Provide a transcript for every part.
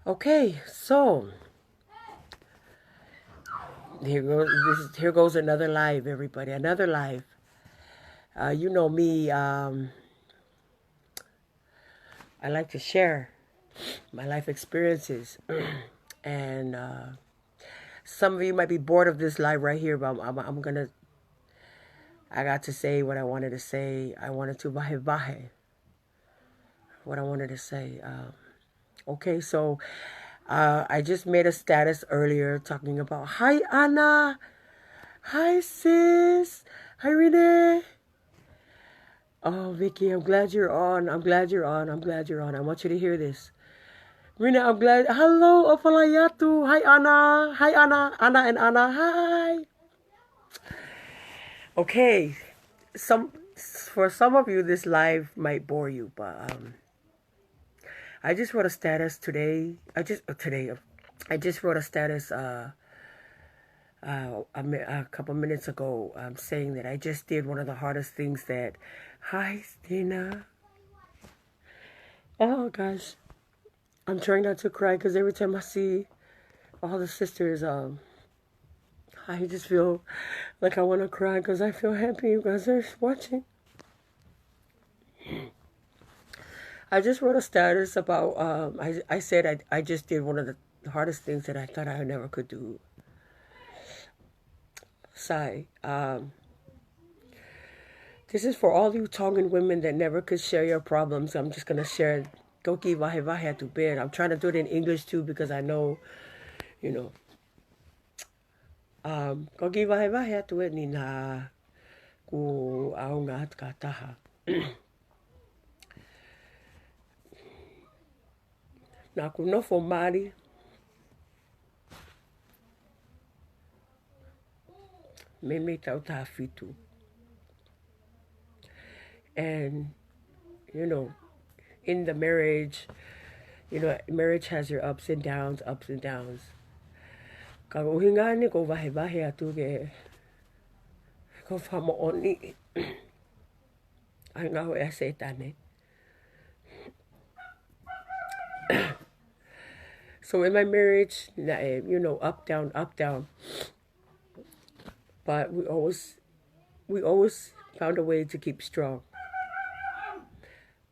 Okay, so here goes another live, everybody. Another live. You know me. I like to share my life experiences, and some of you might be bored of this live right here, but I'm gonna. I got to say what I wanted to say. I wanted to vahevahe what I wanted to say. Okay, so I just made a status earlier talking about hi Anna, hi sis, hi Renee. Oh, Vicky, I'm glad you're on. I'm glad you're on. I'm glad you're on. I want you to hear this. Rina, I'm glad. Hello, Opalayatu. Hi, Anna. Hi, Anna. Anna and Anna. Hi. Okay. For some of you, this live might bore you, but I just wrote a status today. I just wrote a status a couple minutes ago saying that I just did one of the hardest things that... Hi, Stina. Oh, gosh. I'm trying not to cry because every time I see all the sisters, I just feel like I want to cry because I feel happy you guys are watching. I just wrote a status about, I said I just did one of the hardest things that I thought I never could do. Sigh. This is for all you Tongan women that never could share your problems. I'm just going to share. Goki vahevahe to bed. I'm trying to do it in English too because I know, you know. Goki vahevahe to it ni na ku aunga at kataha. Na ku nofo mari. Me tau ta fitu. And, you know, in the marriage, you know, marriage has your ups and downs, ups and downs. Ka uhinga ni ko vahevahe atu ke ko famo oni. Ai ngā hoa se tane. So in my marriage, you know, up, down, up, down. But we always found a way to keep strong.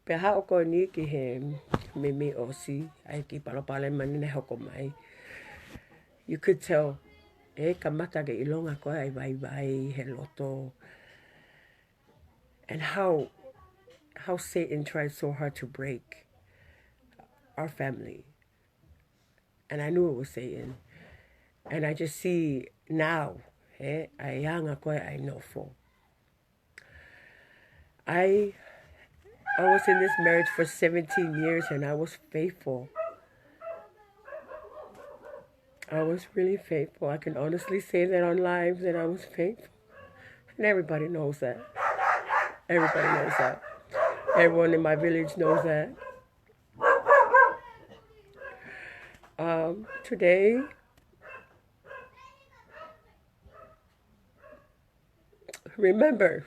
Pe hao ko ni ki he me osi, ai ki palopale manine hoko mai. You could tell, kamata ke ilonga ko ai vai he loto. And how Satan tried so hard to break our family. And I knew it was Satan. And I just see now, ai yanga ko ai nofo. I was in this marriage for 17 years and I was faithful. I was really faithful. I can honestly say that on live that I was faithful. And everybody knows that. Everybody knows that. Everyone in my village knows that. Today, remember,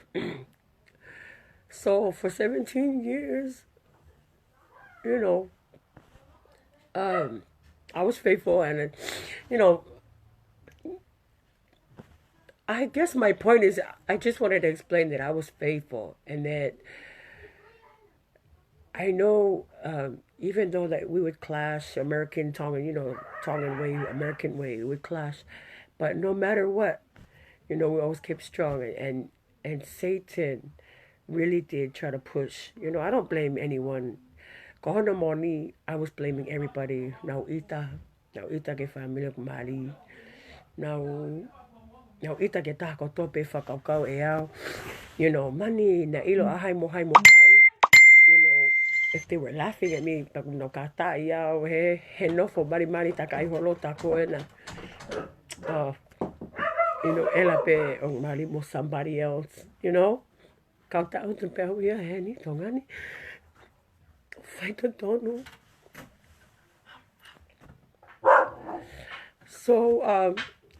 so for 17 years, you know, I was faithful and, you know, I guess my point is I just wanted to explain that I was faithful and that I know even though that we would clash, American Tongan, you know, Tongan way, American way, we would clash. But no matter what, you know, we always kept strong. And Satan really did try to push. You know, I don't blame anyone. Hono morning, I was blaming everybody. Now ita ke family malie. Now ita ke tako tope whakaukau e au. You know, mani na ilo ahai mo hai. You know, if they were laughing at me, no kata iau he nofo mari taka iholo tako ena. You know, ela pe o mari mo somebody else. You know, kauta utu pe hui he ni tongani. So,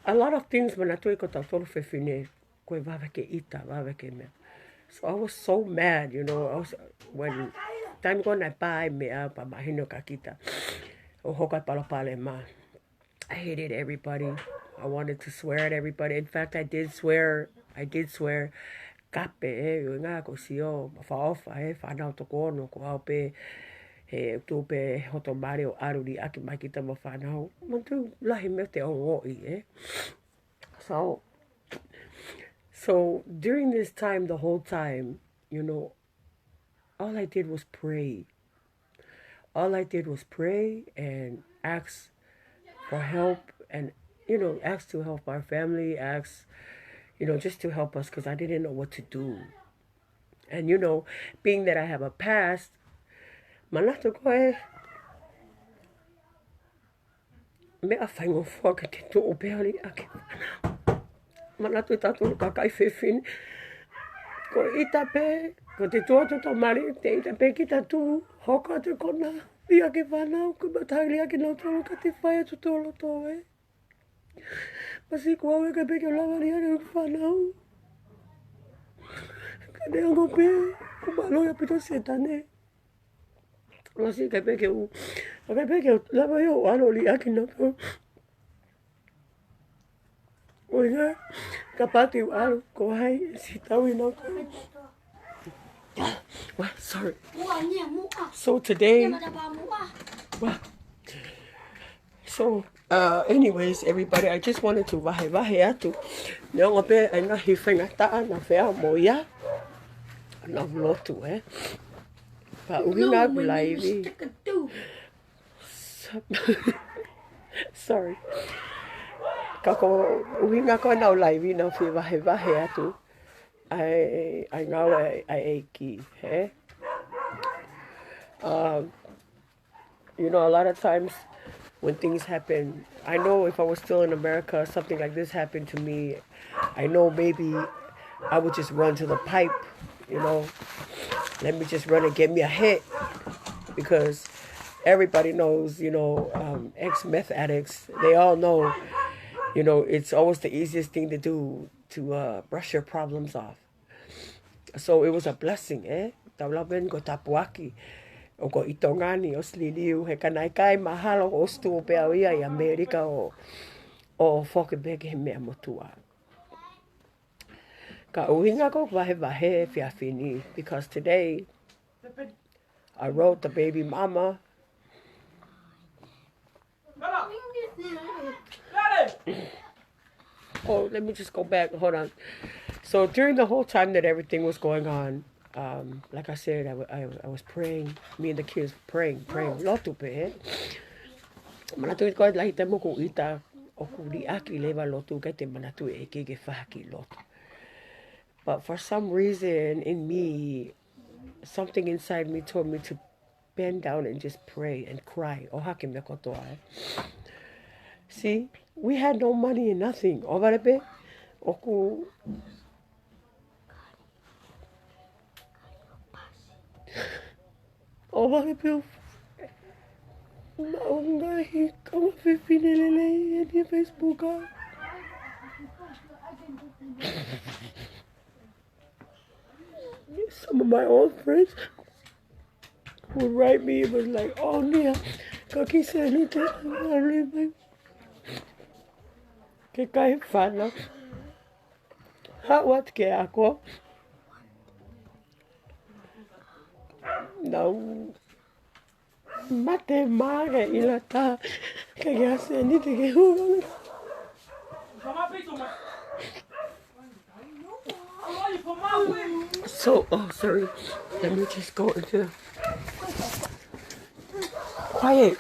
a lot of things when I told you fefine, koe vaveke ita, vaveke me. So I was so mad, you know. When time go na pai me pa mahino kakita. O hokai palapale ma. I hated everybody. I wanted to swear at everybody. In fact, I did swear. Kape e ngā ko sio whaofa whanau toko ono ko au pe he tūpe hoto mare o aruri aki mai ki tama whanau. Mantu lahi me te ongoi So during this time, the whole time, you know, all I did was pray. All I did was pray and ask for help and, you know, ask to help our family, ask, you know, just to help us because I didn't know what to do. And, you know, being that I have a past, manato koe, mea whaingo whaka te tō peari ake whanau. Manato tātou kakai fefine, ko ita pe, ko te tōtota mari, te ita pe ki ta tū, hoka te kona, i ake whanau, ko matari ake nau tōro ka te whaia tu talaloto e. Masi ko awe ka peke o lawari ake whanau. Ka te ango pe, ko maloia pito setane. Masi ka peke o, ka peke o lawa o anoli ake nau tōro. Oinga, ka pati o alo, ko hai, si tau I nau tōro. Well, sorry. So today, anyways, everybody, I just wanted to vahevahe atu. Neonga pe ai nga hifenga taa na whea moia. Na lotu, Pa uhinga laivi. Sorry. Kako uhinga ko na laivi na whi vahevahe atu. I know I ki, you know, a lot of times when things happen, I know if I was still in America, something like this happened to me, I know maybe I would just run to the pipe, you know, let me just run and get me a hit, because everybody knows, you know, ex-meth addicts, they all know, you know, it's always the easiest thing to do to brush your problems off. So it was a blessing, Taulaben ko tapuaki. O ko itongani o sliliu he kanai kai mahalo o stu pe ia I Amerika o whakebeke he mea motua. Ka uhinga ko vahevahe fefine, because today I wrote the baby mama. Oh, let me just go back. Hold on. So during the whole time that everything was going on, like I said, I was praying. Me and the kids praying. Lotu pe. Manatu ko lahi te mo ko ita o ku ri aki leva lotu ke te manatu e keke whaki lotu. But for some reason in me, something inside me told me to bend down and just pray and cry. O hake me kotoa. See, we had no money and nothing. Ovarepe, oku. Ovarepe, maungahi kama fefine lele ni Facebook. Some of my old friends would write me. It was like, oh, Nia, kaki se ni te arime. Ke kai whana. Hawat ke ako. Nau mate mare ila ta. Ke gase ni te ke huranga. So, oh, sorry. Let me just go into... Quiet.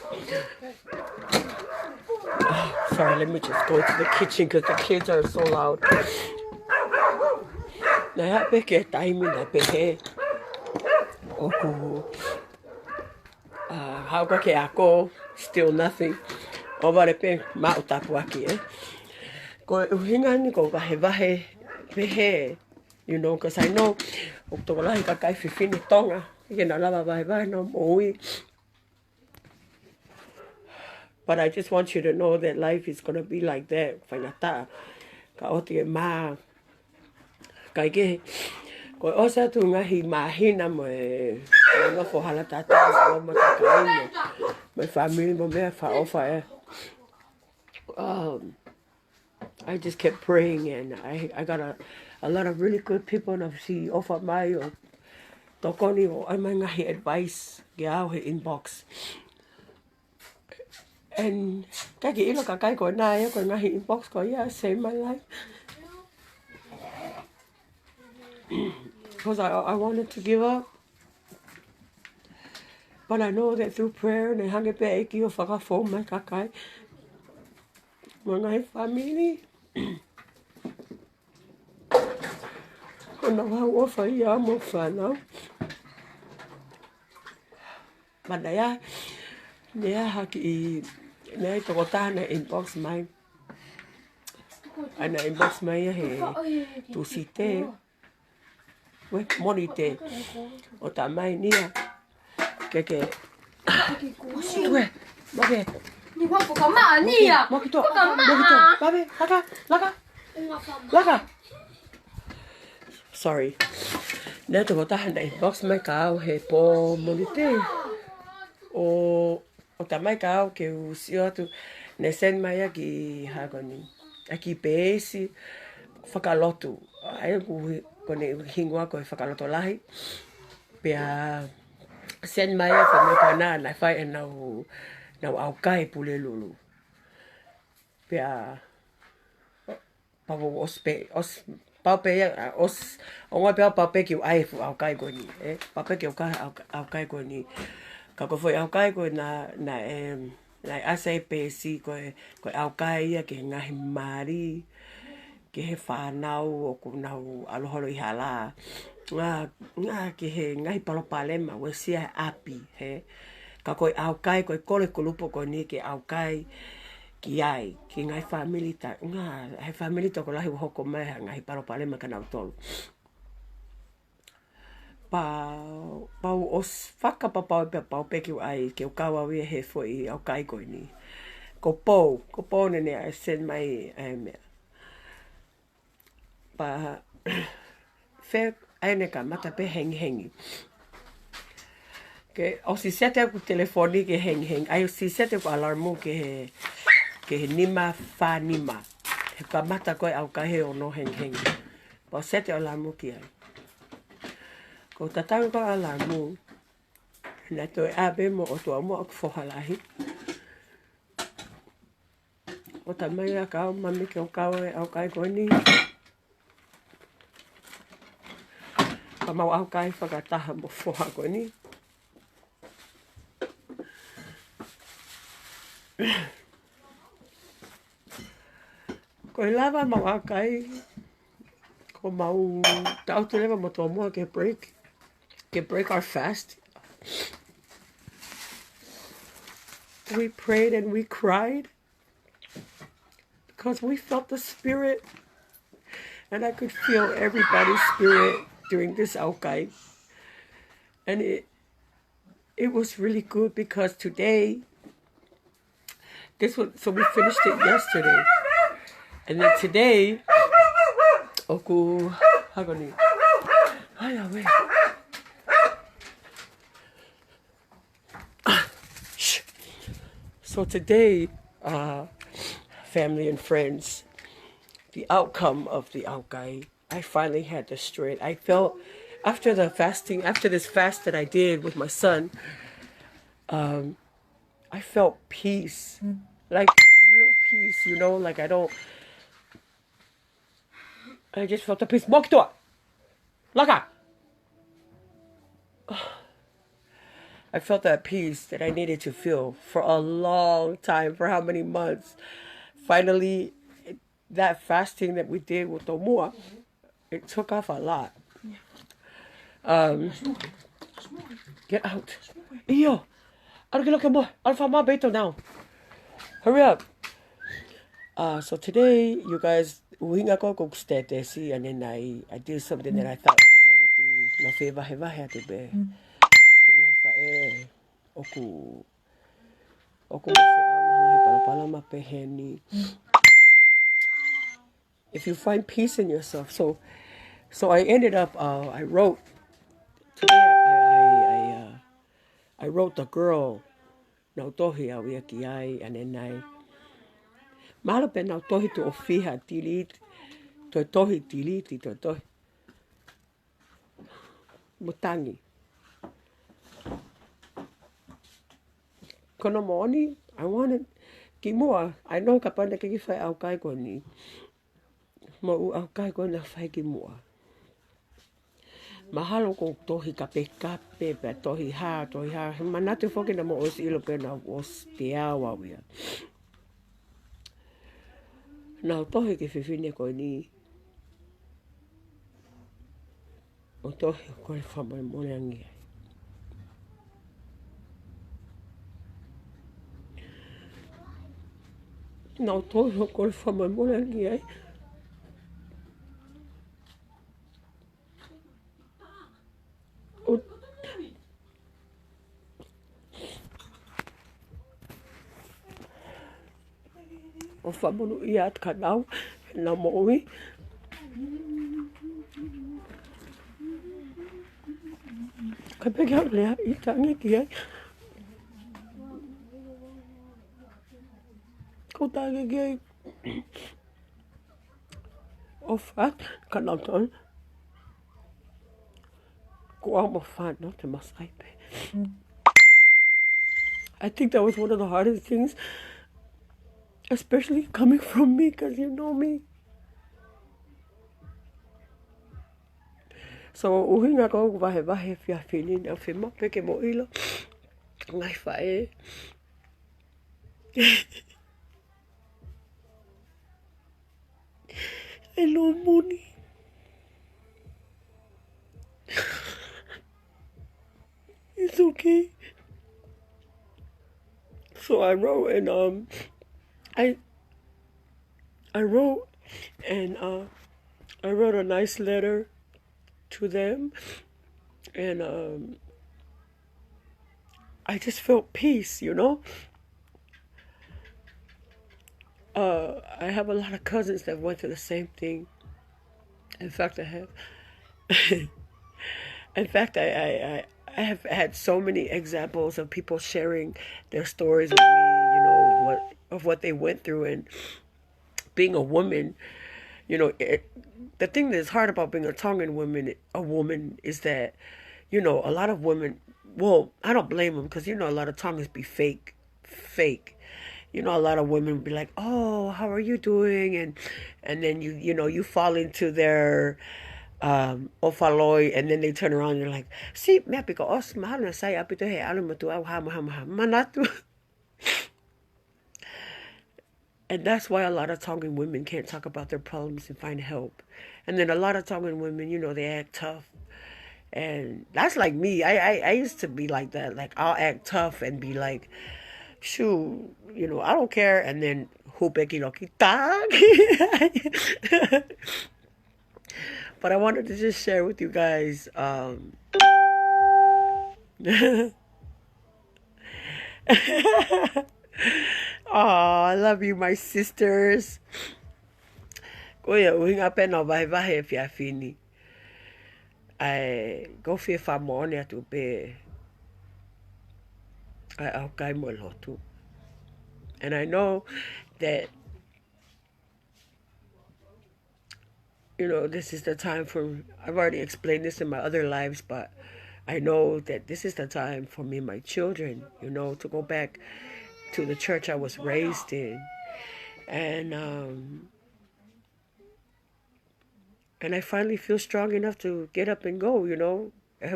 Oh, sorry, let me just go to the kitchen because the kids are so loud. Na peke taimi na pehe. Oku. Hauka ke ako, still nothing. Ovarepe mautapu aki, Ko uhinga ni ko vahevahe pehe. You know, because I know oktokolahi kakai fefine tonga. Ike na lava vahevahe no moui. But I just want you to know that life is going to be like that. Whainata. Ka oti e maa. Kai kehe. Ko osa tu ngahi mahina mo e ngafo hala tata o matakaina. my family, I just kept praying, and I got a lot of really good people na si offer mai o tokoni o ai mai ngahi advice kia he inbox. And kaki ilo ka kai ko na ko ngahi inbox ko yeah, saved my life. Because I wanted to give up. But I know that through prayer and hange pe eki o whakafo mai kakai. Mga family. Kona wau ofa ia mo whanau. Mana ia, nea haki I, nea toko tahana inbox mai. Ana inbox mai he tu si te. We, moni te. O ta mai nia. Keke. Tue, babe. 你快不干嘛你呀？ Mo kito. 不干嘛？ Babe, laka. Sorry. Nea toko tahana inbox mai kao he po moni te. O ta mai kao ke usio atu. Ne send mai aki hagoni. Aki peesi. Whakalotu. Ai kone hingua ko whakaloto LAHI. Pea send mai ko me kana na fai na au kai pule lulu. Pea pavo os pape os onga pea pape ki ai fu au kai ko ni pape ki au kai ko ni ka ko foi au kai ko na asai pe si ko au kai ya ke ngahi mari ke he whanau o kunau alohoro I hala. Ngā ke he ngahi palopalema we sia api he. Ka koe au kai koe kore kulupo ko ni ke au kai ki ai. Ki ngai family ta. Ngā he family toko LAHI hoko mai ha ngahi palopalema ka nau tolu. Pau os whakapapau pe pau peki ai ke o kawa wea he foi au kai koe ni. Ko pou nene I send mai mea. Pa fe aine ka mata pe hengi. Ke o si sete ku telefoni ke hengi. Ai si sete ku alarmu ke he nima fa nima. He ka mata koe au kahe o no hengi. Pa sete alarmu ki ai. Ko tatau ko alarmu. Na to abe mo o to mo ak fo LAHI. O ta mai ka mami ke o kawe au kai ko ni. Pa mau au kai whakataha mo whoha ko ni. Ko I lava mau au kai. Ko mau tau te lewa mo tō mua ke break our fast. We prayed and we cried. Because we felt the spirit. And I could feel everybody's spirit during this aukai. And it was really good because today, so we finished it yesterday. And then today, oku hagoni. So today, family and friends, the outcome of the aukai, I finally had the strength. I felt after this fast that I did with my son, I felt peace, like real peace, you know, like I just felt the peace. Mokitoa! Laka! I felt that peace that I needed to feel for a long time, for how many months. Finally, that fasting that we did with Tomua, it took off a lot. Get out. Iyo. Alpha Beto now. Hurry up. So today, you guys, and then I did something that I thought I would never do. No VAHEVAHE te be. Oku palama peheni. If you find peace in yourself, so I ended up. I wrote today. I wrote the girl nau tohi au ia ki ai ane nai. Mahalo pe nau tohi tu o fiha tiliti. Toi tohi tiliti, toi tohi. Mutangi. Kono moni, I wanted ki mua. I know ka panda ke ki whai au kai ko ni. Mo u au kai ko na whai ki mua. Mahalo ko tohi kape pe tohi ha. Manatu whoki na mo os ilo pe na os te awa wia. Nau tohi ke fefine ko ni. O tohi ko le whamai mone angi ai. Nau tohi ko le whamai mone angi ai. O whamunu i at ka nau. Na mo'i. Ka peke au lea i tangi ki ai. Ko tangi ki ai. O what, ka nau tonu. Ko au mo whanau te masaipe. I think that was one of the hardest things. Especially coming from me, because you know me. So, uhinga ko vahevahe whiawhini na whima peke mo ilo. Ngai whae. Hello, Moni. It's okay. So I wrote and I wrote and I wrote a nice letter to them, and I just felt peace, you know. I have a lot of cousins that went through the same thing. In fact, I have. In fact, I have had so many examples of people sharing their stories with me, you know, what they went through. And being a woman, you know, the thing that's hard about being a Tongan woman, is that, you know, a lot of women, well, I don't blame them, because, you know, a lot of Tongans be fake. You know, a lot of women be like, oh, how are you doing? And then you know, you fall into their ofaloi, and then they turn around and you're like, see, me apiko os mahalo na sai apito he alu matu au ha manatu. And that's why a lot of Tongan women can't talk about their problems and find help. And then a lot of Tongan women, you know, they act tough. And that's like me. I used to be like that. Like, I'll act tough and be like, shoo, you know, I don't care. And then, hupeki no kitag. But I wanted to just share with you guys. Oh, I love you, my sisters. Kuya, uhinga pe no vahevahe whiawhini. Ai go fie whamone atu pe ai au kai mo lotu. And I know that, you know, this is the time for, I've already explained this in my other lives, but I know that this is the time for me and my children, you know, to go back to the church I was raised in. And I finally feel strong enough to get up and go, you know.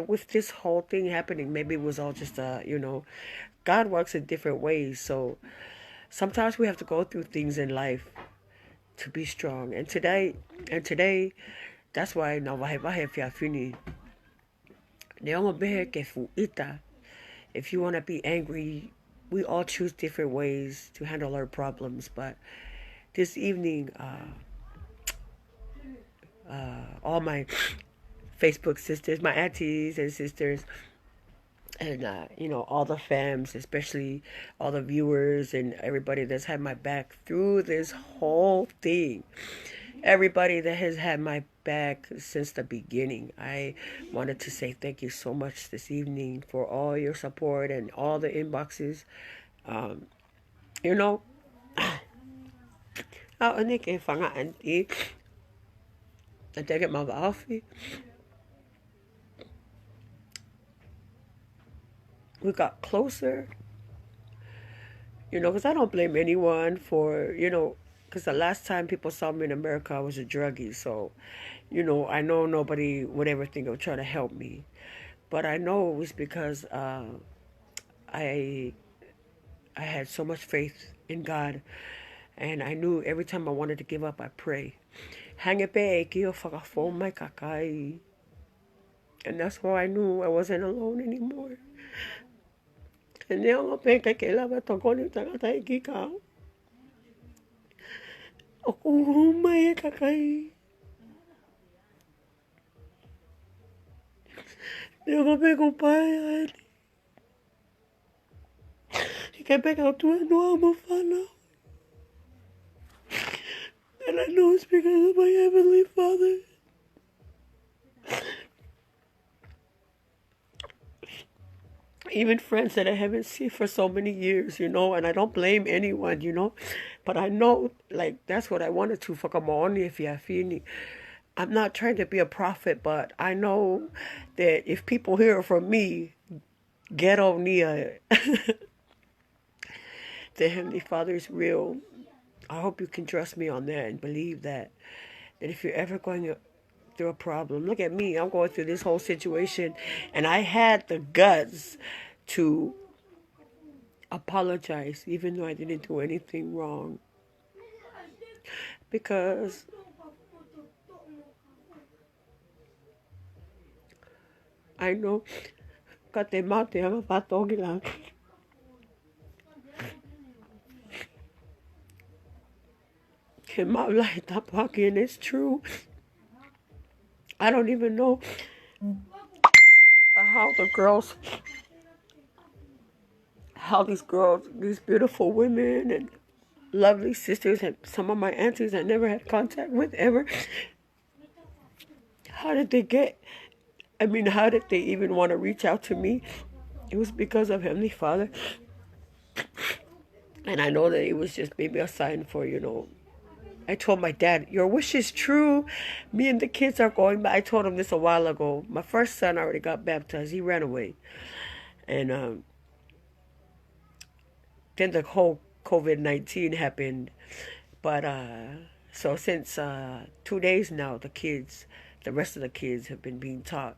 With this whole thing happening, maybe it was all just, you know, God works in different ways. So sometimes we have to go through things in life to be strong. And today, that's why na vahevahe whiawhini. Neongo behe ke fuita. If you want to be angry, we all choose different ways to handle our problems. But this evening, all my Facebook sisters, my aunties and sisters, and you know, all the fams, especially all the viewers and everybody that's had my back through this whole thing, everybody that has had my back since the beginning, I wanted to say thank you so much this evening for all your support and all the inboxes You know, ako ni kay fanga auntie. I take it my coffee. We got closer. You know, because I don't blame anyone for, you know, because the last time people saw me in America, I was a druggie. So, you know, I know nobody would ever think of trying to help me. But I know it was because I had so much faith in God. And I knew every time I wanted to give up, I pray. And that's how I knew I wasn't alone anymore. And now I'm thinking que la va tokoni tangata ikika. Okuma e kakai. Eu vou pegar o pai. He quer pegar tu no amo fala. And I know it's because of my Heavenly Father. Even friends that I haven't seen for so many years, you know, and I don't blame anyone, you know, but I know, like, that's what I wanted to. If you feel I'm not trying to be a prophet, but I know that if people hear from me, ghetto Nia, the Heavenly Father is real. I hope you can trust me on that and believe that if you're ever going through a problem, look at me, I'm going through this whole situation, and I had the guts to apologize, even though I didn't do anything wrong, because I know in my life, and it's true. I don't even know how these girls, these beautiful women and lovely sisters, and some of my aunties I never had contact with ever, how did they even want to reach out to me? It was because of Heavenly Father. And I know that it was just maybe a sign for, you know, I told my dad, your wish is true. Me and the kids are going back. I told him this a while ago. My first son already got baptized. He ran away. And then the whole COVID-19 happened. But so since 2 days now, the rest of the kids have been being taught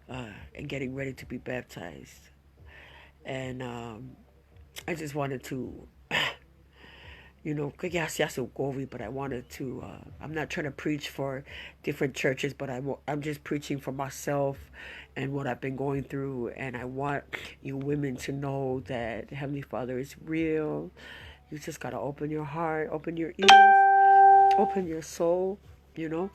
and getting ready to be baptized. And I just wanted to, you know, but I wanted to, I'm not trying to preach for different churches, but I'm just preaching for myself and what I've been going through. And I want you women to know that Heavenly Father is real. You just got to open your heart, open your ears, open your soul, you know,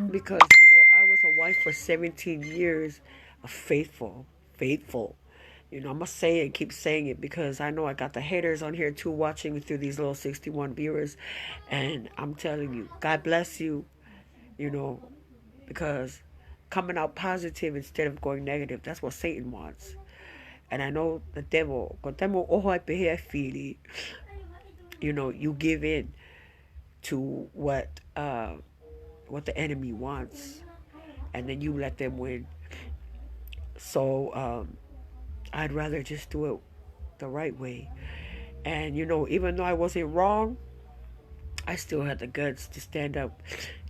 because, you know, I was a wife for 17 years, a faithful. You know, I'm going to say it, keep saying it, because I know I got the haters on here too, watching through these little 61 viewers. And I'm telling you, God bless you, you know, because coming out positive instead of going negative, that's what Satan wants. And I know the devil, you know, you give in to what the enemy wants, and then you let them win. So I'd rather just do it the right way. And, you know, even though I wasn't wrong, I still had the guts to stand up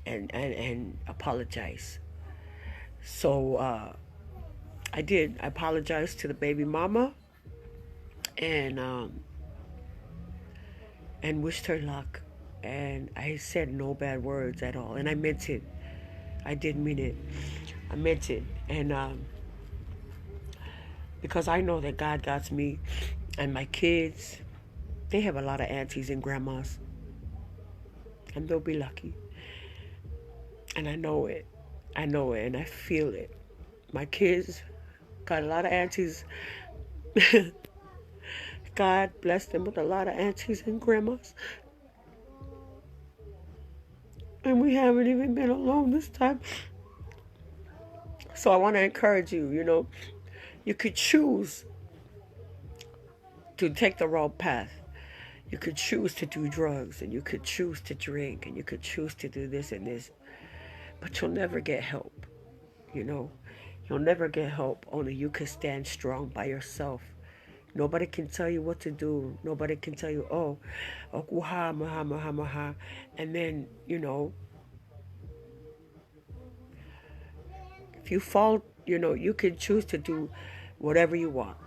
and apologize. So I did. I apologized to the baby mama and wished her luck. And I said no bad words at all. And I meant it. I did mean it. I meant it. And because I know that God got me and my kids, they have a lot of aunties and grandmas. And they'll be lucky. And I know it. I know it and I feel it. My kids got a lot of aunties. God bless them with a lot of aunties and grandmas. And we haven't even been alone this time. So I want to encourage you, you know, you could choose to take the wrong path. You could choose to do drugs, and you could choose to drink, and you could choose to do this and this, but you'll never get help. You know, you'll never get help. Only you can stand strong by yourself. Nobody can tell you what to do. Nobody can tell you, oh, okuha, maha, maha, maha. And then, you know, if you fall, you know, you can choose to do whatever you want.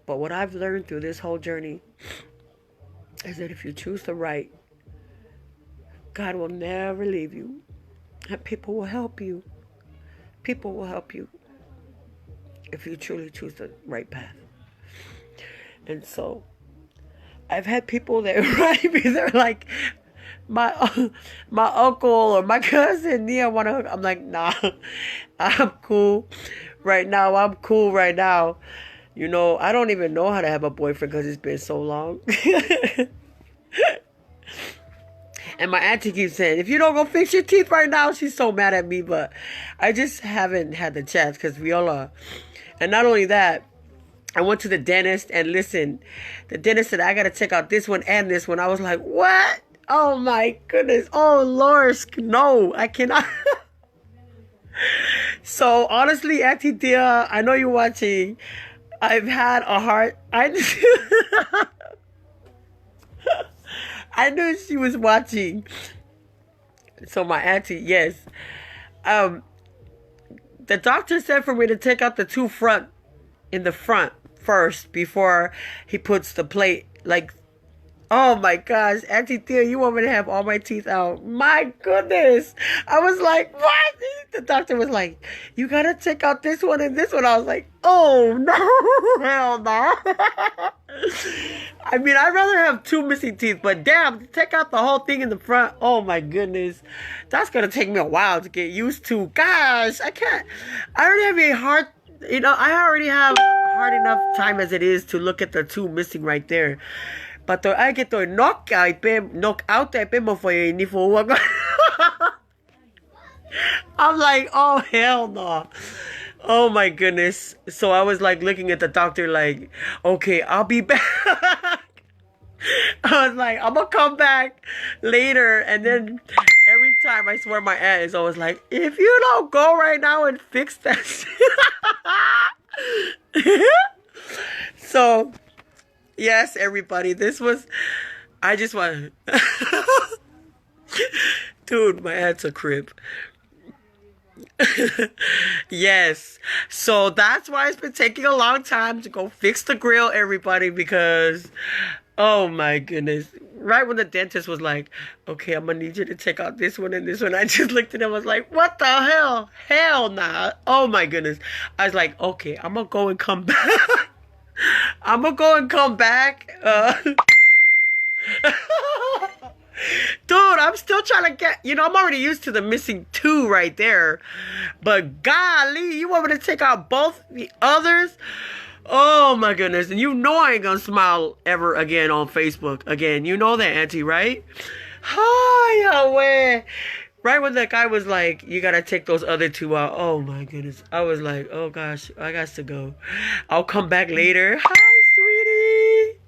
But what I've learned through this whole journey is that if you choose the right, God will never leave you. And people will help you. People will help you if you truly choose the right path. And so I've had people that write me, they're like, my uncle or my cousin, Nia, I'm like, nah, I'm cool right now. I'm cool right now. You know, I don't even know how to have a boyfriend because it's been so long. And my auntie keeps saying, if you don't go fix your teeth right now, she's so mad at me. But I just haven't had the chance because Viola. And not only that, I went to the dentist and listen, the dentist said, I got to check out this one and this one. I was like, what? Oh my goodness. Oh Lord, no, I cannot. So honestly, Auntie Tia, I know you're watching. I've had a heart. I knew she was watching. So my auntie, yes. The doctor said for me to take out the two front in the front first before he puts the plate. Like, oh my gosh, Auntie Thea, you want me to have all my teeth out? My goodness. I was like, what? The doctor was like, you gotta take out this one and this one. I was like, oh no, hell no. I mean, I'd rather have two missing teeth, but damn, take out the whole thing in the front. Oh my goodness. That's gonna take me a while to get used to. Gosh, I can't. I already have a hard, you know, I already have hard enough time as it is to look at the two missing right there. But I get to knock out I'm like, oh hell no. Oh my goodness. So I was like looking at the doctor like, okay, I'll be back. I was like, I'm gonna come back later. And then every time, I swear my aunt is always like, if you don't go right now and fix that shit. So yes, everybody, this was, I just want, dude, my aunt's a crib. Yes, so that's why it's been taking a long time to go fix the grill, everybody, because oh my goodness, right when the dentist was like, okay, I'm gonna need you to take out this one and this one, I just looked at him, I was like, what the hell nah. Oh my goodness. I was like, okay, I'm gonna go and come back. I'm gonna go and come back. Dude, I'm still trying to get, you know, I'm already used to the missing two right there. But golly, you want me to take out both the others? Oh my goodness. And you know I ain't gonna smile ever again on Facebook again. You know that, Auntie, right? Hi, Yahweh. Right when that guy was like, you gotta take those other two out. Oh my goodness. I was like, oh gosh, I got to go. I'll come back later. Hi, sweetie.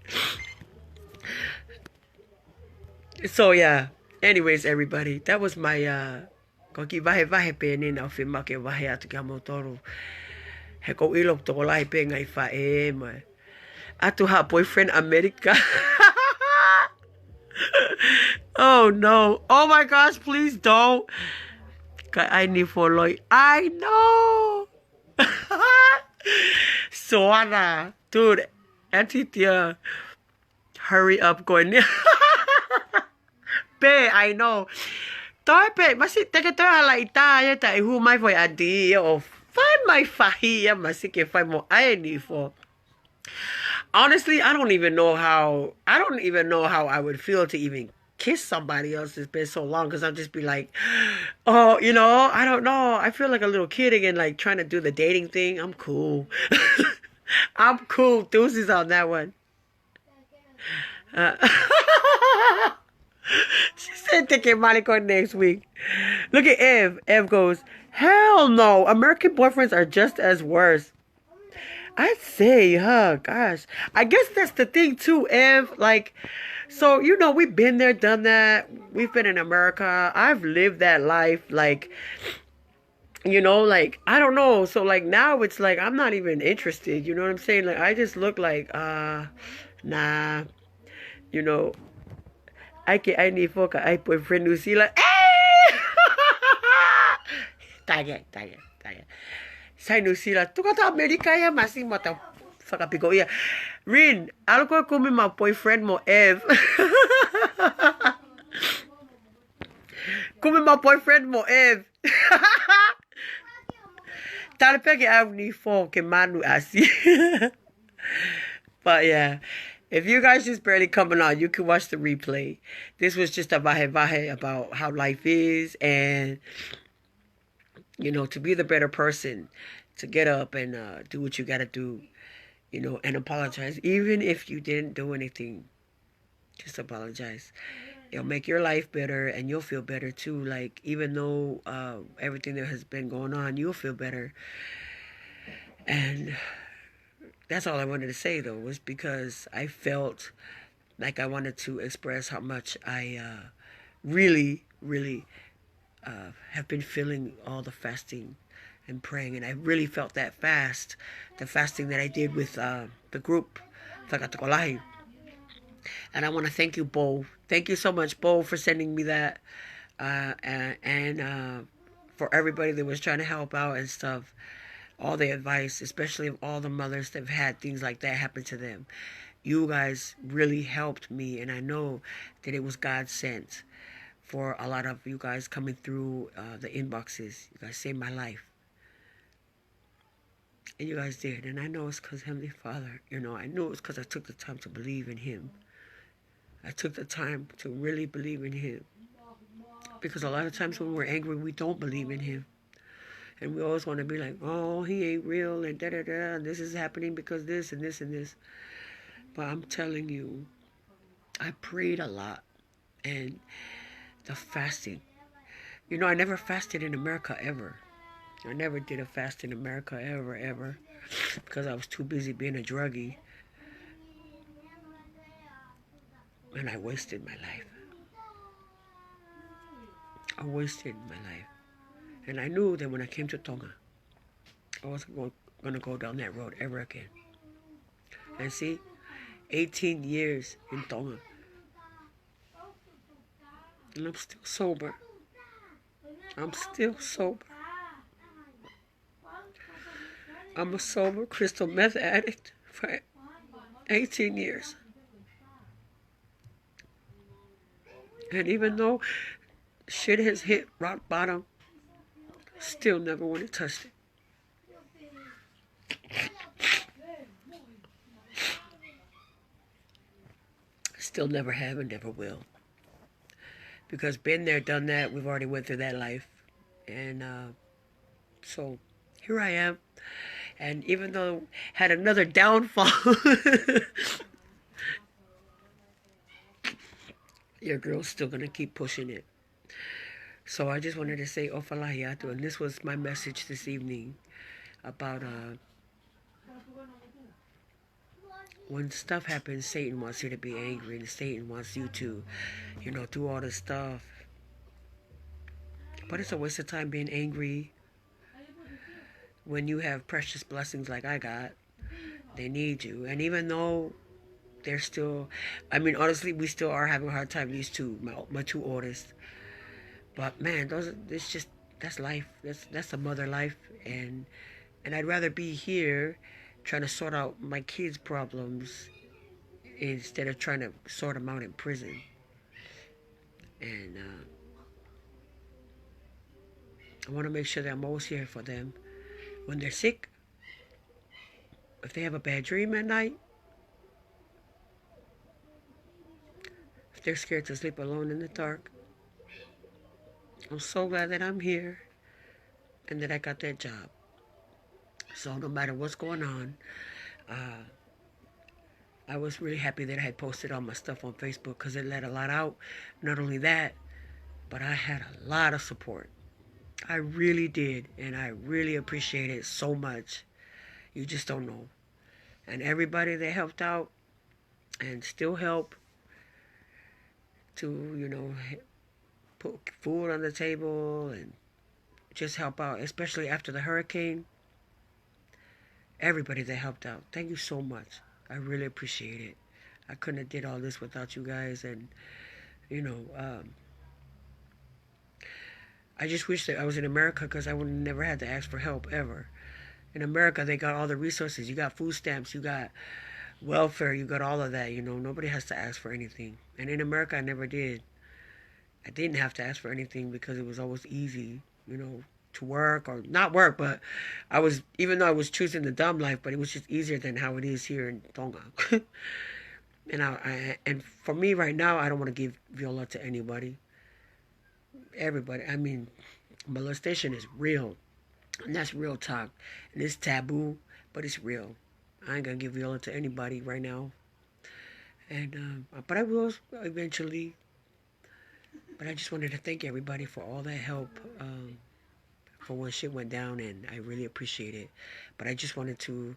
So yeah, anyways, everybody, that was my koki vahevahe pe ni na filma ke vahe atu ka motoru he ko ilok to lai pe ngai fa e mai atu ha boyfriend America. Oh no, oh my gosh, please don't. I need for Lloyd. I know. So Anna, dude, Auntie Tia, hurry up, going. I know. Toi pe, masi take to hala ita ya ta who my for adi or find my fahi ya masi ke find more I need for. Honestly, I don't even know how I would feel to even kiss somebody else. It's been so long because I'll just be like, oh, you know, I don't know. I feel like a little kid again, like trying to do the dating thing. I'm cool. I'm cool. Deuces on that one. She said take a Malicon next week. Look at Ev. Ev goes, hell no. American boyfriends are just as worse. I'd say, huh, gosh. I guess that's the thing too, Ev. Like, so, you know, we've been there, done that. We've been in America. I've lived that life. Like, you know, like, I don't know. So, like, now it's like, I'm not even interested. You know what I'm saying? Like, I just look like, nah, you know, I need folk, I boyfriend who see like, eh! Tanya, tanya, tanya. Saya nusila, tu kata Amerika ya masih mata fakapigo ya. Rin, alko kumi my boyfriend mo Ev. Kumi my boyfriend mo Ev. Talpe ke avni fo ke manu asi. But yeah, if you guys just barely coming on, you can watch the replay. This was just a vahe about how life is, and you know, to be the better person, to get up and do what you gotta do, you know, and apologize. Even if you didn't do anything, just apologize. It'll make your life better, and you'll feel better too. Like, even though everything that has been going on, you'll feel better. And that's all I wanted to say, though, was because I felt like I wanted to express how much I really, really have been feeling all the fasting and praying. And I really felt that fast, the fasting that I did with the group, LAHI. And I want to thank you, Bo. Thank you so much, Bo, for sending me that. And for everybody that was trying to help out and stuff. All the advice, especially of all the mothers that have had things like that happen to them. You guys really helped me, and I know that it was God sent for a lot of you guys coming through the inboxes. You guys saved my life. And you guys did. And I know it's because Heavenly Father, you know, I know it's because I took the time to believe in Him. I took the time to really believe in Him. Because a lot of times when we're angry, we don't believe in Him. And we always want to be like, oh, He ain't real, and da-da-da, and this is happening because this and this and this. But I'm telling you, I prayed a lot. And the fasting. You know, I never fasted in America ever. I never did a fast in America ever. Because I was too busy being a druggie. And I wasted my life. I wasted my life. And I knew that when I came to Tonga, I wasn't going to go down that road ever again. And see, 18 years in Tonga. And I'm still sober. I'm still sober. I'm a sober crystal meth addict for 18 years. And even though shit has hit rock bottom, still never want to touch it. Still never have and never will. Because been there, done that, we've already went through that life. And so here I am. And even though I had another downfall, your girl's still going to keep pushing it. So I just wanted to say ofalahiatu, and this was my message this evening about when stuff happens, Satan wants you to be angry, and Satan wants you to, you know, do all this stuff. But it's a waste of time being angry when you have precious blessings like I got. They need you. And even though they're still, I mean, honestly, we still are having a hard time, these two, my two oldest. But man, that's life. That's a mother life, and I'd rather be here trying to sort out my kids' problems instead of trying to sort them out in prison. And I want to make sure that I'm always here for them when they're sick, if they have a bad dream at night, if they're scared to sleep alone in the dark. I'm so glad that I'm here and that I got that job. So no matter what's going on, I was really happy that I had posted all my stuff on Facebook because it let a lot out. Not only that, but I had a lot of support. I really did, and I really appreciate it so much. You just don't know. and everybody that helped out and still help to, you know, put food on the table and just help out, especially after the hurricane. Everybody that helped out, thank you so much. I really appreciate it. I couldn't have did all this without you guys, and you know, I just wish that I was in America, because I would have never had to ask for help ever. In America, they got all the resources. You got food stamps, you got welfare, you got all of that. You know, nobody has to ask for anything. And in America, I never did. I didn't have to ask for anything because it was always easy, you know, to work or not work. But I was, even though I was choosing the dumb life, but it was just easier than how it is here in Tonga. And for me right now, I don't want to give viola to anybody. Everybody. I mean, molestation is real. And that's real talk. And it's taboo, but it's real. I ain't gonna give viola to anybody right now. And but I will eventually. But I just wanted to thank everybody for all that help, for when shit went down, and I really appreciate it. But I just wanted to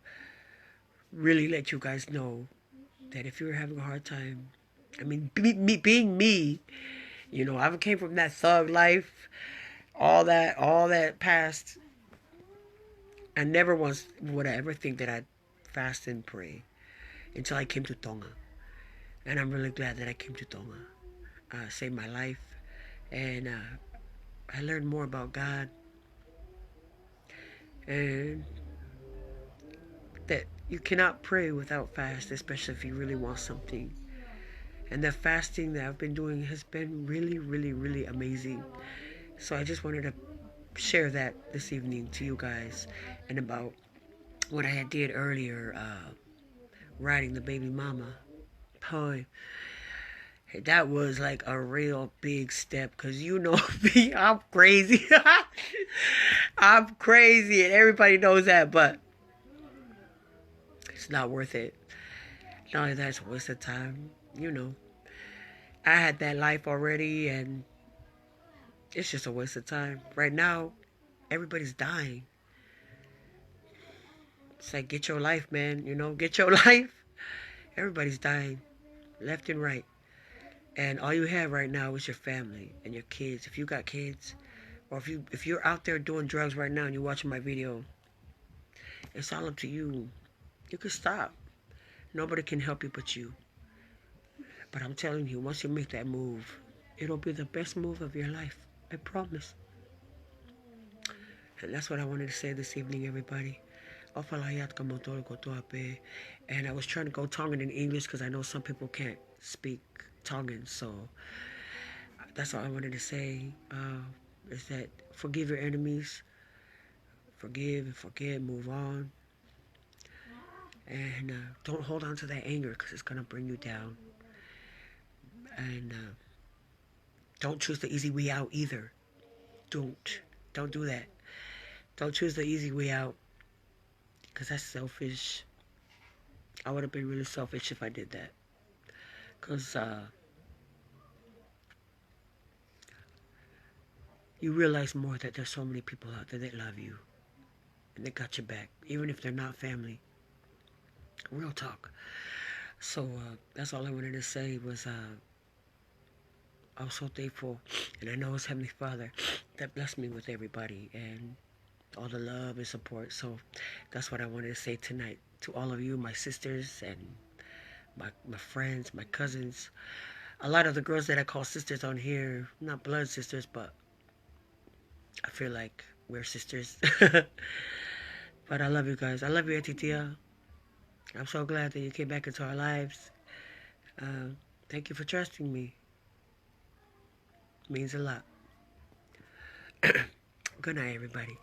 really let you guys know that if you're having a hard time, I mean, being me, you know, I came from that thug life, all that past. I never once would I ever think that I'd fast and pray until I came to Tonga. And I'm really glad that I came to Tonga. Saved my life. And I learned more about God. And that you cannot pray without fast, especially if you really want something. And the fasting that I've been doing has been really, really, really amazing. So I just wanted to share that this evening to you guys, and about what I had did earlier, riding the baby mama. Boy, that was like a real big step, because you know me, I'm crazy. I'm crazy, and everybody knows that, but it's not worth it. Not only that, it's a waste of time. You know, I had that life already, and it's just a waste of time. Right now, everybody's dying. It's like, get your life, man. You know, get your life. Everybody's dying, left and right. And all you have right now is your family and your kids. If you got kids, or if you're out there doing drugs right now and you're watching my video, it's all up to you. You can stop. Nobody can help you but you. But I'm telling you, once you make that move, it'll be the best move of your life. I promise. And that's what I wanted to say this evening, everybody. And I was trying to go Tongan in English because I know some people can't speak Tongan. So that's all I wanted to say, is that forgive your enemies. Forgive and forget, move on. And don't hold on to that anger, because it's going to bring you down. And don't choose the easy way out either. Don't do that. Don't choose the easy way out, because that's selfish. I would have been really selfish if I did that. Because you realize more that there's so many people out there that love you. And they got your back, even if they're not family. Real talk. So that's all I wanted to say was I was so thankful. And I know it's Heavenly Father that blessed me with everybody and all the love and support. So that's what I wanted to say tonight to all of you, my sisters and my friends, my cousins. A lot of the girls that I call sisters on here, not blood sisters, but I feel like we're sisters. But I love you guys. I love you, Atitia. I'm so glad that you came back into our lives. Thank you for trusting me. It means a lot. Good night, everybody.